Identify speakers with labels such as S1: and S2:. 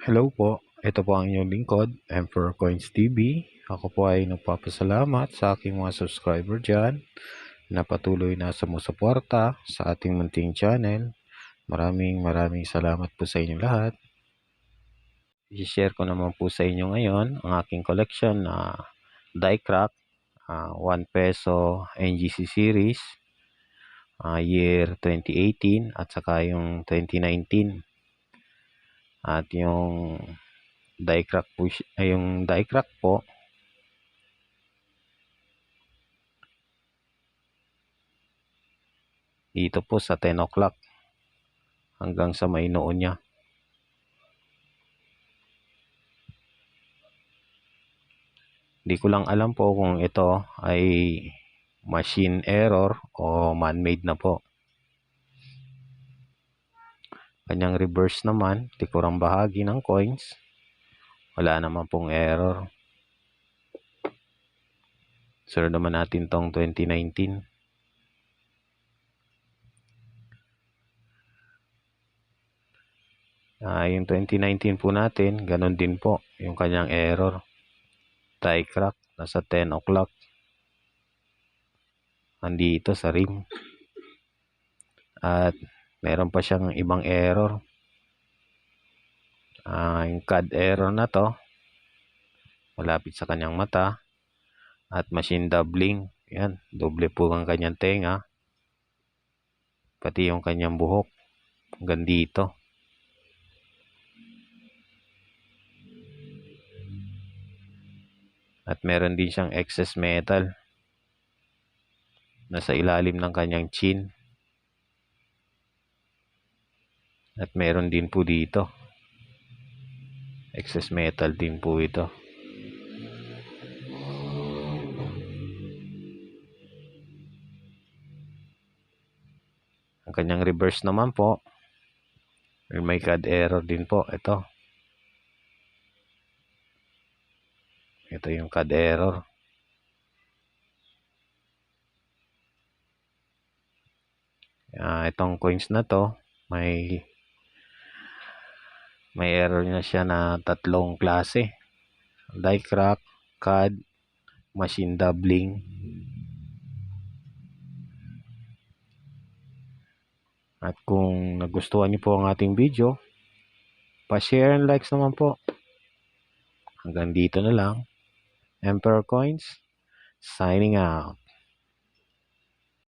S1: Hello po, ito po ang inyong lingkod, Emperor Coins TV. Ako po ay nagpapasalamat sa aking mga subscriber dyan na patuloy na sumusuporta sa ating munting channel. Maraming salamat po sa inyo lahat. I-share ko naman po sa inyo ngayon ang aking collection na die crack, 1 peso NGC series, year 2018 at saka yung 2019. At yung die crack po, dito po sa 10 o'clock hanggang sa may noon niya. Hindi ko lang alam po kung ito ay machine error o man-made na po. Kanyang reverse naman, tikurang bahagi ng coins, wala naman pong error. Sunod naman natin tong 2019. Yung 2019 po natin, ganun din po yung kanyang error. Die crack, nasa 10 o'clock. Andito sa rim. At meron pa siyang ibang error. Yung CAD error na to, malapit sa kanyang mata. At machine doubling. Yan, doble po ang kanyang tenga. Pati yung kanyang buhok. Hanggang dito. At meron din siyang excess metal. Nasa ilalim ng kanyang chin. At meron din po dito. Excess metal din po ito. Ang kanyang reverse naman po, may CAD error din po. Ito yung CAD error. Itong coins na to, may error na siya na tatlong klase. Die crack, CAD, machine doubling. At kung nagustuhan niyo po ang ating video, pa-share and likes naman po. Hanggang dito na lang. Emperor Coins, signing out.